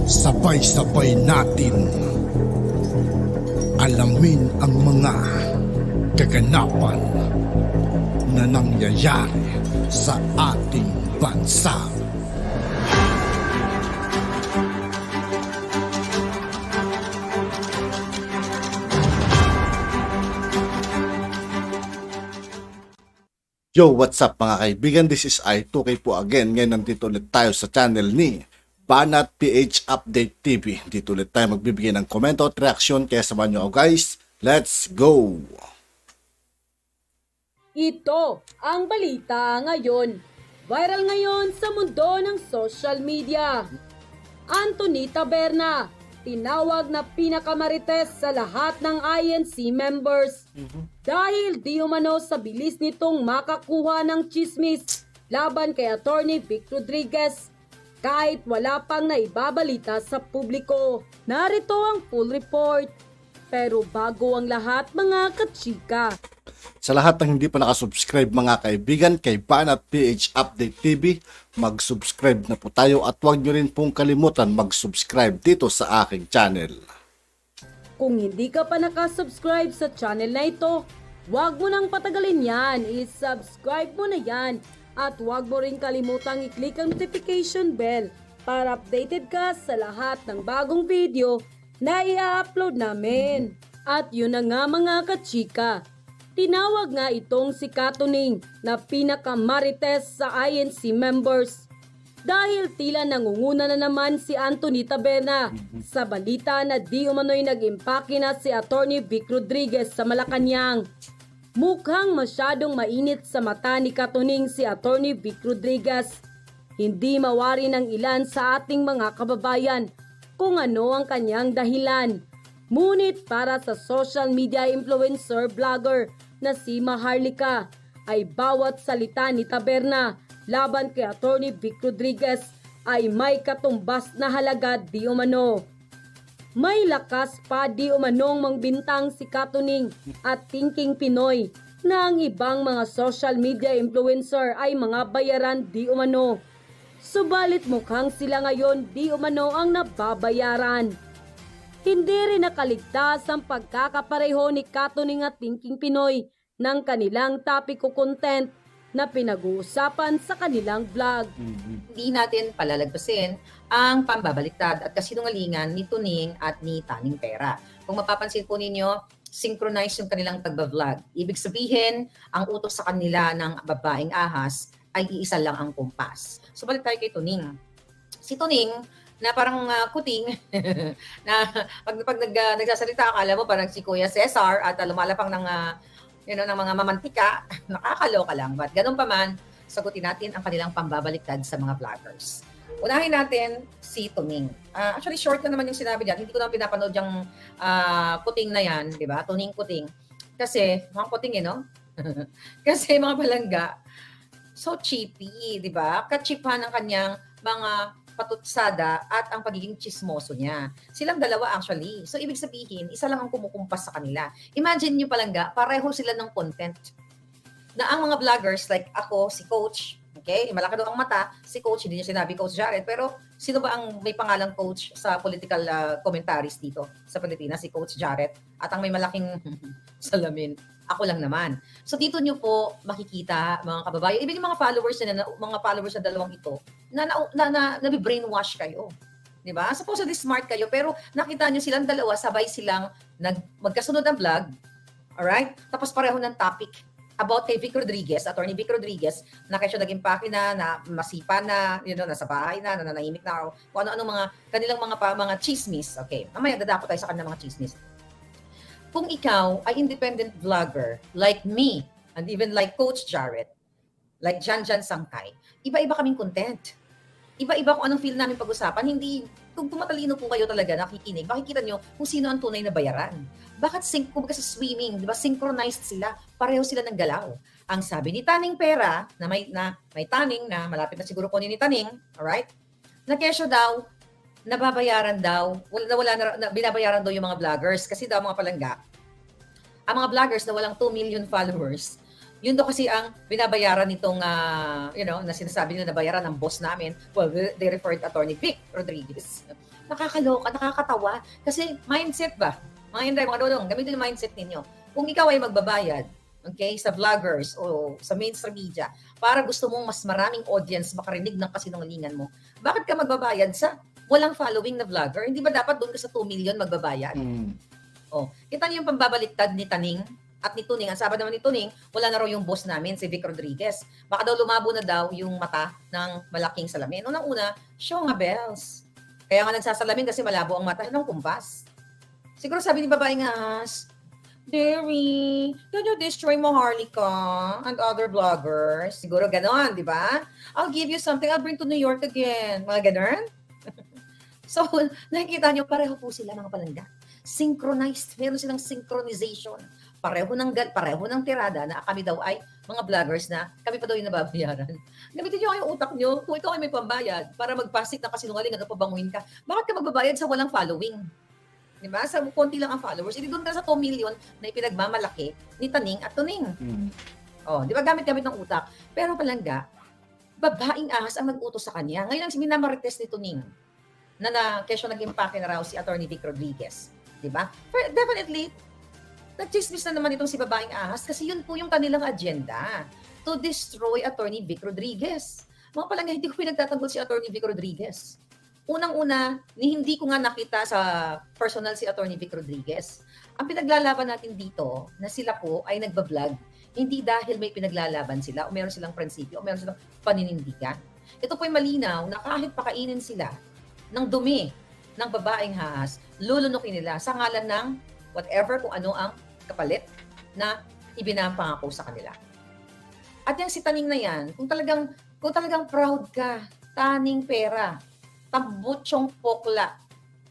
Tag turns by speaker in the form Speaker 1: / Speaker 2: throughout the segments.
Speaker 1: Sabay-sabay natin alamin ang mga kaganapan na nangyayari sa ating bansa. Yo, what's up mga kaibigan? This is I2K po again. Ngayon nandito ulit tayo sa channel ni Banat PH Update TV. Dito ulit tayo magbibigay ng komento at reaksyon. Kaya samahan nyo ako guys. Let's go!
Speaker 2: Ito ang balita ngayon. Viral ngayon sa mundo ng social media. Anthony Taberna, tinawag na pinakamarites sa lahat ng INC members. Dahil di umano sa bilis nitong makakuha ng chismis laban kay Attorney Vic Rodriguez kahit wala pang naibabalita sa publiko. Narito ang full report. Pero bago ang lahat mga kachika,
Speaker 1: Sa lahat ng hindi pa nakasubscribe mga kaibigan kay Banat PH Update TV, mag-subscribe na po tayo at huwag nyo rin pong kalimutan mag-subscribe dito sa aking channel.
Speaker 2: kung hindi ka pa nakasubscribe sa channel na ito, huwag mo nang patagalin yan. I-subscribe mo na yan. At huwag mo rin kalimutang i-click ang notification bell para updated ka sa lahat ng bagong video na i-upload namin. At yun na nga mga kachika, tinawag nga itong si Katuning na pinakamarites sa INC members. Dahil tila nangunguna na naman si Anthony Taberna sa balita na di umano'y nag-impake na si Attorney Vic Rodriguez sa Malacanang. Mukhang masyadong mainit sa mata ni Katuning si Attorney Vic Rodriguez. Hindi mawari ng ilan sa ating mga kababayan kung ano ang kanyang dahilan. Ngunit para sa social media influencer vlogger na si Maharlika ay bawat salita ni Taberna laban kay Attorney Vic Rodriguez ay may katumbas na halaga di umano. May lakas pa di umanong mangbintang si Katuning at Thinking Pinoy na ang ibang mga social media influencer ay mga bayaran di umano. Subalit mukhang sila ngayon di umano ang nababayaran. Hindi rin nakaligtas ang pagkakapareho ni Katuning at Thinking Pinoy ng kanilang topic o content na pinag-uusapan sa kanilang vlog.
Speaker 3: Hindi natin palalagpasin ang pambabaliktad at kasinungalingan ni Tuning at ni Taning Pera. Kung mapapansin po ninyo, synchronize yung kanilang pagbablog. Ibig sabihin, ang utos sa kanila ng babaeng ahas ay iisa lang ang kumpas. So balik tayo kay Tuning. Si Tuning, na parang kuting, na pag nagsasalita, akala mo parang si Kuya Cesar at lumalapang ng ng mga mamantika, nakakaloka lang. But ganun pa man, sagutin natin ang kanilang pambabaliktad sa mga vloggers. Unahin natin si Tuning. Actually, short na naman yung sinabi diyan. Hindi ko na pinapanood yung kuting na yan, di ba? Tuning kuting. Kasi, mga kuting no? Kasi mga palangga, so cheapy, di ba? Kachipan ng kanyang mga patutsada at ang pagiging chismoso niya. Silang dalawa actually. So, ibig sabihin, isa lang ang kumukumpas sa kanila. Imagine nyo palangga, pareho sila ng content. Na ang mga vloggers like ako, si Coach, okay, malaki daw ang mata, si Coach, hindi niya sinabi Coach Jared, pero sino ba ang may pangalang Coach sa political commentaries dito sa Pilipinas? Si Coach Jared. At ang may malaking salamin, ako lang naman. So dito nyo po makikita mga kababayan, even yung mga followers na dalawang ito, na brainwash kayo. 'Di ba? Supposedly smart kayo, pero nakita nyo silang dalawa, sabay silang magkasunod ng vlog. Alright? Tapos pareho ng topic about kay Vic Rodriguez, Attorney Vic Rodriguez, na kayo naging pake na masipa na, nasa bahay na, nanahimik na, kung ano-ano mga kanilang mga chismis. Okay, mamaya dadako tayo sa kanilang mga chismis. Kung ikaw ay independent vlogger like me, and even like Coach Jared, like Jan Sangkay, iba-iba kaming content. Iba-iba kung anong feel namin pag-usapan. Hindi, kung tumatalino po kayo talaga nakikinig, makikita nyo kung sino ang tunay na bayaran. Bakit kumbaga sa swimming, di ba, synchronized sila, pareho sila ng galaw. Ang sabi ni Taning Pera, na may taning, na malapit na siguro kunin ni Taning, alright, na kesyo daw, nababayaran daw, binabayaran daw yung mga vloggers. Kasi daw mga palangga, ang mga vloggers na walang 2 million followers, Yun daw kasi ang binabayaran nitong, na sinasabi nila na bayaran ng boss namin. Well, they referred to Attorney Vic Rodriguez. Nakakaloka, nakakatawa. Kasi mindset ba? Mga Inday, mga Dodong, gamitin yung mindset ninyo. Kung ikaw ay magbabayad, okay, sa vloggers o sa mainstream media, para gusto mong mas maraming audience makarinig ng kasinungalingan mo, bakit ka magbabayad sa walang following na vlogger? Hindi ba dapat doon ka sa 2 million magbabayad? Oh, kita niyo yung pambabaliktad ni Taning at ni Tuning. Ang sabi naman ni Tuning, wala na raw yung boss namin, si Vic Rodriguez. Baka daw lumabo na daw yung mata ng malaking salamin. Unang-una, show nga bells. Kaya nga nagsasalamin kasi malabo ang mata ng kumpas. Siguro sabi ni babaeng ahas, Derry, can you destroy Maharlika and other vloggers? Siguro ganon, di ba? I'll give you something, I'll bring to New York again. Mga ganon. So, nakikita nyo, pareho po sila mga palangga. Synchronized. Meron silang synchronization. Pareho ng tirada na kami daw ay mga vloggers na kami pa daw yung nababayaran. Gamitin nyo yung utak nyo kung ikaw ay may pambayad para magpasit ng kasinungalingan o pabanguin ka. Bakit ka magbabayad sa walang following? Diba? Sa konti lang ang followers. Hindi doon ka sa 2 million na ipinagmamalaki ni Taning at Tuning. Oh, di ba gamit-gamit ng utak? Pero palangga, babaeng ahas ang nag-utos sa kanya. Ngayon ang minamarites ni Tuning na kesyo nag-impake na raw si Attorney Vic Rodriguez. Diba? Definitely, nag-chismis na naman itong si babaeng ahas kasi yun po yung kanilang agenda to destroy Attorney Vic Rodriguez. Mga palangga, hindi ko pinagtatanggol si Attorney Vic Rodriguez. Unang-una, hindi ko nga nakita sa personal si Attorney Vic Rodriguez. Ang pinaglalaban natin dito na sila po ay nagbablog, hindi dahil may pinaglalaban sila o meron silang prinsipyo o meron silang paninindigan. Ito po ay malinaw na kahit pakainin sila ng dumi ng babaeng ahas, lulunukin nila sa ngalan ng whatever kung ano ang kapalit na ibinapangako sa kanila. At yung si Taning na yan, kung talagang proud ka, Taning Pera, tambutsyong pokla,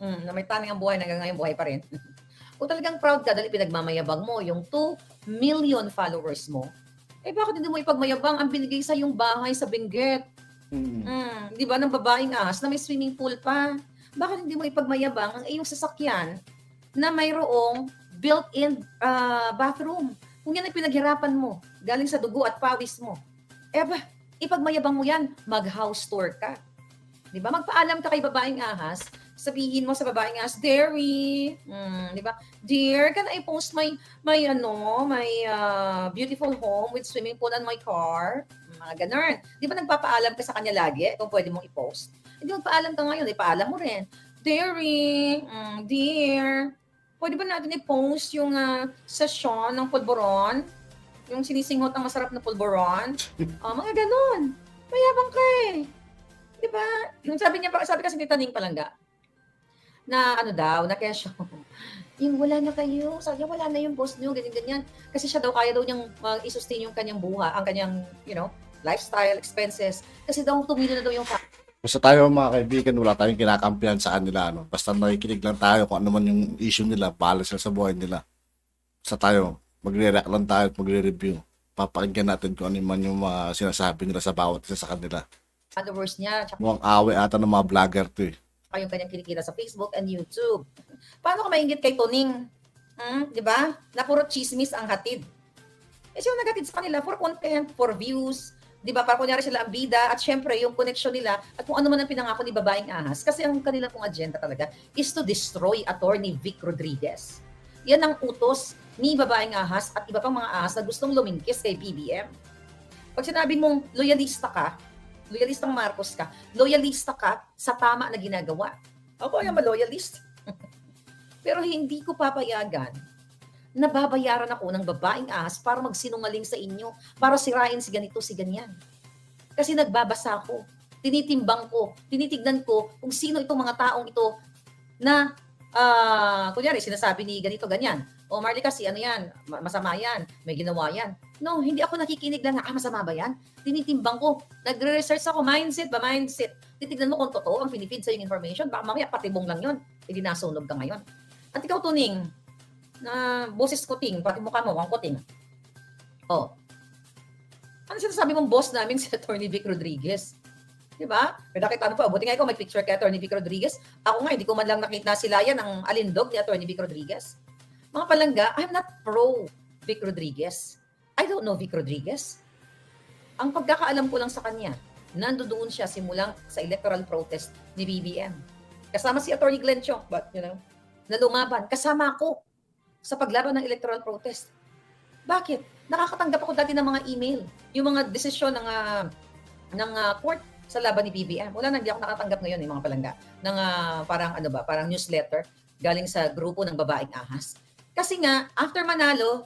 Speaker 3: na may taning ang buhay, hanggang ngayon buhay pa rin. Kung talagang proud ka dahil pinagmamayabang mo yung 2 million followers mo, bakit hindi mo ipagmayabang ang binigay sa yung bahay sa Benguet? Di ba, ng babaeng ahas na may swimming pool pa? Bakit hindi mo ipagmayabang ang iyong sasakyan na mayroong built-in bathroom? Kung yan ay pinaghirapan mo, galing sa dugo at pawis mo, ipagmayabang mo yan, mag-house tour ka. Di ba? Magpaalam ka kay babaeng ahas, sabihin mo sa babaeng ahas, Derry, di ba? Dear, can I post my beautiful home with swimming pool and my car? Mga ganun. Di ba nagpapaalam ka sa kanya lagi kung pwede mong i-post? Hindi magpaalam ka ngayon, ipaalam mo rin. Derry, dear, pwede ba natin i-post yung session ng pulburon? Yung sinisinghot ang masarap na pulburon? Mga ganun. Mayabang ka eh. Diba? Sabi kasi ni Taning Palangga, na na kesyo, yung wala na kayo, sabi niya, wala na yung boss niyo, ganyan-ganyan. Kasi siya daw, kaya daw niyang i-sustain yung kanyang buhay, ang kanyang, lifestyle, expenses. Kasi daw, tumilo na daw yung
Speaker 1: Basta tayo mga kaibigan, wala tayong kinakampihan sa kanila. Basta nakikinig lang tayo kung ano man yung issue nila, bahala sila sa buhay nila. Basta tayo, magre-react lang tayo at magre-review. Papakinggan natin kung ano man yung mga sinasabi nila sa bawat isa sa kanila.
Speaker 3: followers niya, tsaka
Speaker 1: Mukhang away ata ng mga vlogger to eh.
Speaker 3: yung kanyang kinikita sa Facebook and YouTube. Paano ka maingit kay Tuning? Di ba? Na puro chismis ang hatid. Sino naghatid sa kanila for content, for views, di ba? Para kunyari sila ang bida at syempre yung connection nila at kung ano man ang pinangako ni babaeng ahas. Kasi ang kanila pong agenda talaga is to destroy Attorney Vic Rodriguez. Yan ang utos ni babaeng ahas at iba pang mga ahas na gustong lumingkis kay BBM. Pag sinabi mong loyalistang Marcos ka, loyalista ka sa tama na ginagawa. Ako ay loyalist. Pero hindi ko papayagan na babayaran ako ng babaeng ahas para magsinungaling sa inyo, para sirain si ganito, si ganyan. Kasi nagbabasa ako, tinitimbang ko, tinitignan ko kung sino itong mga taong ito na, kunyari, sinasabi ni ganito, ganyan. O Marley kasi, yan, masama yan, may ginawa yan. No, hindi ako nakikinig lang na, masama ba yan? Tinitimbang ko, nagre-research ako, mindset. Titignan mo kung totoo ang pinifeed sa yung information, baka mamaya patibong lang yun, hindi nasunog ka ngayon. At ikaw, Tuning, na boses kuting, pati mukha mo, ang kuting. Ano sinasabi mong boss namin si Attorney Vic Rodriguez? Diba? Pero nakita pa, buti nga ikaw may picture kay Attorney Vic Rodriguez. Ako nga, hindi ko man lang nakita sila yan, ang alindog ni Attorney Vic Rodriguez. Mga palangga, I'm not pro Vic Rodriguez. I don't know Vic Rodriguez. Ang pagkakaalam ko lang sa kanya, nandoon siya simulang sa electoral protest ni BBM. Kasama si Attorney Glenn Chong, but na lumaban. Kasama ako sa paglaban ng electoral protest. Bakit? Nakakatanggap ako dati ng mga email, yung mga desisyon ng court sa laban ni BBM. Wala na, hindi ako nakatanggap ngayon mga palangga ng parang newsletter galing sa grupo ng babaeng ahas. Kasi nga, after manalo,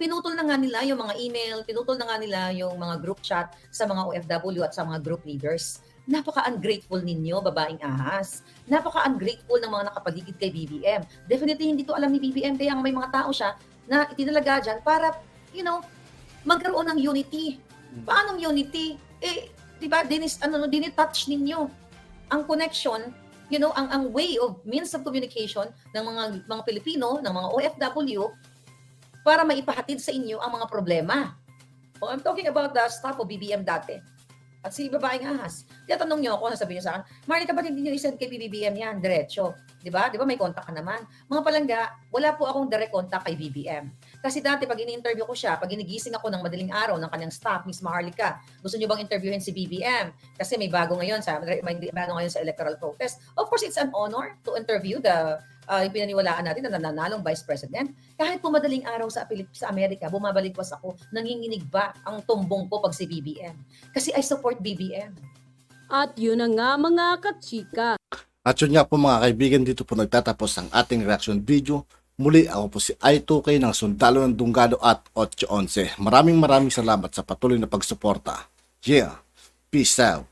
Speaker 3: pinutol na nga nila yung mga email, pinutol na nga nila yung mga group chat sa mga OFW at sa mga group leaders. Napaka-ungrateful ninyo, babaeng ahas. Napaka-ungrateful ng mga nakapaligid kay BBM. Definitely hindi to alam ni BBM, kaya may mga tao siya na itinalaga dyan para, magkaroon ng unity. Paanong unity? Di ba, dinitouch ninyo ang connection, ang way of means of communication ng mga Pilipino, ng mga OFW, para maipahatid sa inyo ang mga problema. I'm talking about the staff of BBM dati. At si babaeng ahas. Tinatanong niyo ako, sasabihin niyo sa akin, Marnica, ba't hindi niyo isend kay BBM yan? Diretso. Di ba? Di ba may contact ka naman? Mga palangga, wala po akong direct contact kay BBM. Kasi dati, pag ini-interview ko siya, pag inigising ako ng madaling araw ng kanyang staff, Miss Maharlika, gusto niyo bang interviewin si BBM? Kasi may bago ngayon sa electoral protest. Of course, it's an honor to interview the pinaniwalaan natin na nananalong Vice President. Kahit po madaling araw sa Amerika, bumabalikwas ako, nanginginig ba ang tumbong ko pag si BBM? Kasi I support BBM.
Speaker 2: At yun na nga mga kachika.
Speaker 1: At yun nga po mga kaibigan, dito po nagtatapos ang ating reaction video. Muli ako po si I2K ng Sundalo ng Dungado at 811. Maraming salamat sa patuloy na pagsuporta. Yeah, peace out.